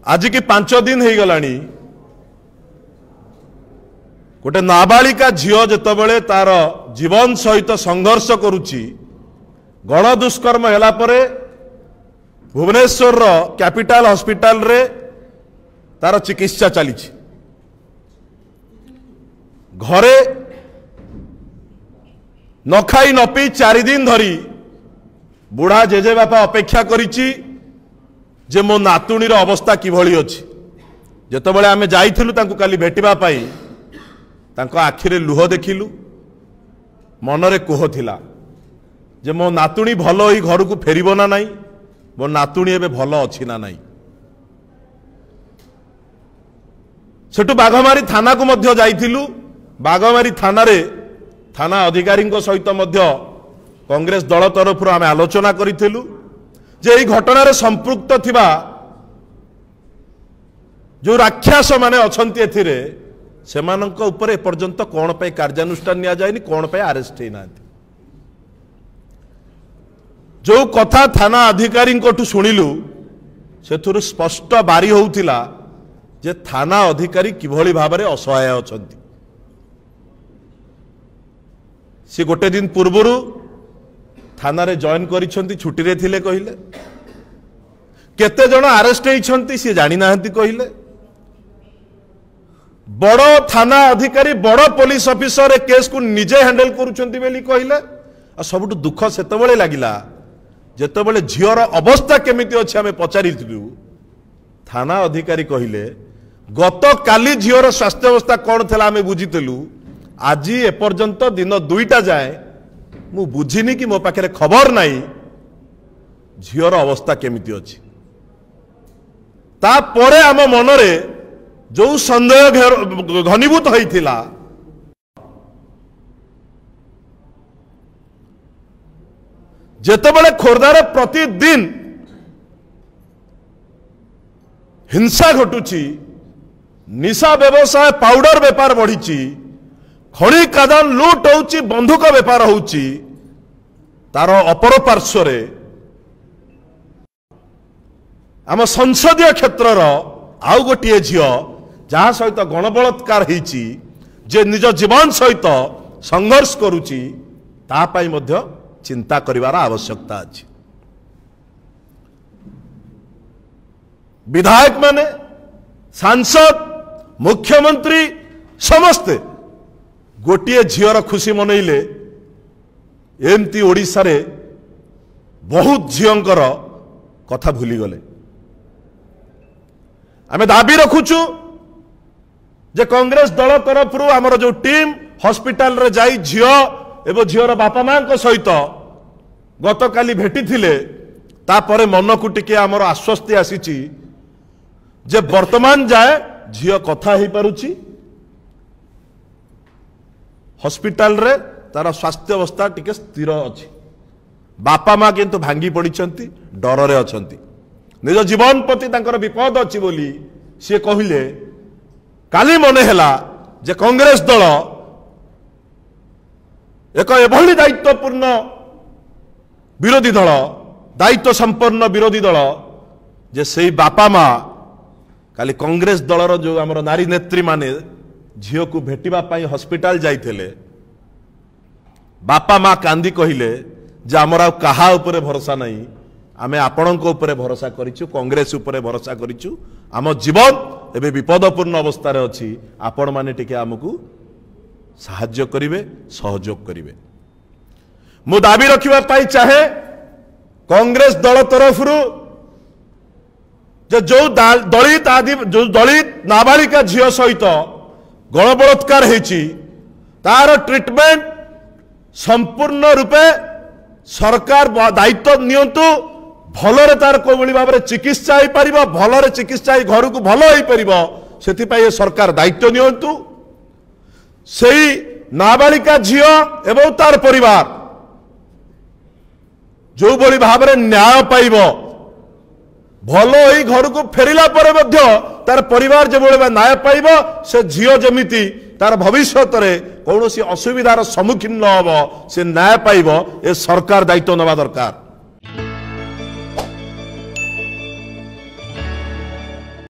आज की 5 दिन हो गलानी गोटे नाबालिका झील जितेबले तार जीवन सहित संघर्ष करुच्ची गण दुष्कर्म है भुवनेश्वर कैपिटल हॉस्पिटल रे तार चिकित्सा चली घरे न खाई न पी 4 दिन धरी बुढ़ा जेजे बापा अपेक्षा करिछि जे मो नातुणीर अवस्था किभली अछि। जेतेबेले आमे जाइथिलु तांको काली भेटिबा पाई तांको आखिरे लुह देखिलु मनरे कोह थिला जे मो नातुणी भलो ही घर को फेरिबो ना नाही मो नातुणी एबे भलो अछि ना नाही। सेटु बाघमारी थाना को मध्य जाइथिलु बाघमारी थाना रे थाना अधिकारी सहित मध्य कांग्रेस दल तरफ आम आलोचना करूँ जे यही घटना रे संपृक्त थिबा जो राक्षस माने अछंती एथिरे सेमानंक ऊपर एपर्यंत कौन पे कार्यानुष्ठान निया जायनि कौन पे अरेस्ट होना जो कथा थाना अधिकारी शुणिलु से स्पष्ट बारी होउथिला जे थाना अधिकारी किभली भाबरे असहाय अछंती। सी गोटे दिन पूर्वरु थाना रे जॉइन करिसंती छुट्टी रे थिले कहिले केते जण अरेस्ट होइछंती सी जानि नाहंती कहिले बड़ थाना अधिकारी बड़ पुलिस ऑफिसर केस को निजे हैंडल करूछंती बेली कहिले आ सबटु दुख सेतेबेले लागिला जेतेबेले झियर अवस्था केमिति अछि हमें पचारिलु थाना अधिकारी कहिले गत काली झियर स्वास्थ्य अवस्था कौन थिला हमें बुझितलु आज एपर्यंत दिन 2टा जाए मु बुझिनी कि मो पाखे खबर नहीं झीर अवस्था केमिति अछि। तापरे आम मनरे जो संदेह घनीभूत होइथिला जेतेबेले खोर्धारे प्रतिदिन हिंसा घटुची निशा व्यवसाय पाउडर बेपार बढ़ी खड़ी कादान लुट होउची बंधुक बेपार होउची तार अपर पार्श्व आम संसदीय क्षेत्र आउ गोटे झील जहाँ सहित गणबलात्कार होइची जे निज जीवन सहित संघर्ष करुची तापाई मध्य चिंता करिवार आवश्यकता अछि। विधायक माने सांसद मुख्यमंत्री समस्ते गोटे झीर खुशी मनइले एमती ओडिशा रे बहुत झींकर कथा भूली गले। आमे दाबी रखुचु जे कांग्रेस दल तरफ आमर जो टीम हॉस्पिटल रे जाई झील एवं झीर बापा मां सहित गत काली भेटी थिले तापरे मन को टिके आमर आश्वस्ति आसीची जे वर्तमान जाए झील कथा ही पारुची हॉस्पिटल रे तार स्वास्थ्य अवस्था टिके स्थिर अछि। बापा मां किंतु भांगी पड़िछंती डर रे अछंती निज जीवन प्रति तांकर विपद अछि बोली से कहिले काली मने हैला जे कांग्रेस दल एक एभली दायित्वपूर्ण विरोधी दल दायित्व संपन्न विरोधी दल जे से बापा मां काली कांग्रेस दलर जो आमर नारी नेत्री माने झील को भेटिबा पाई हॉस्पिटल जाइथिले बापा मां कांदी कहिले जे आमर कहा उपरे भरोसा नहीं आमे आपणक उपरे भरोसा करिछु कांग्रेस उपरे भरोसा करिछु आम जीवन एबे विपदपूर्ण अवस्था रे अछि आपण माने टिके हमकु साहाय्य करिवे सहयोग करिवे। मु दाबी रखिबा पाई चाहे कांग्रेस दल तरफ जो दलित आदि जो दलित नाबालिका झील सहित गणबलात्कार होइछि तार ट्रीटमेंट संपूर्ण रूपे सरकार दायित्व नियंतु भलरे तार कोभली भाव चिकित्सा हो पार भलरे चिकित्सा घर को भल हो पार से सरकार दायित्व नियंतु सेही नाबालिका झील एवं तार परिवार जो भली भाव न्याय पाइब भल ही घर को फेरिला पर मध्य तार परिवार जो न्याय पाइब से झील जमिति तार भविष्यत कौन असुविधार सम्मुखीन न हम से न्याय पाइब ए सरकार दायित्व नवा दरकार।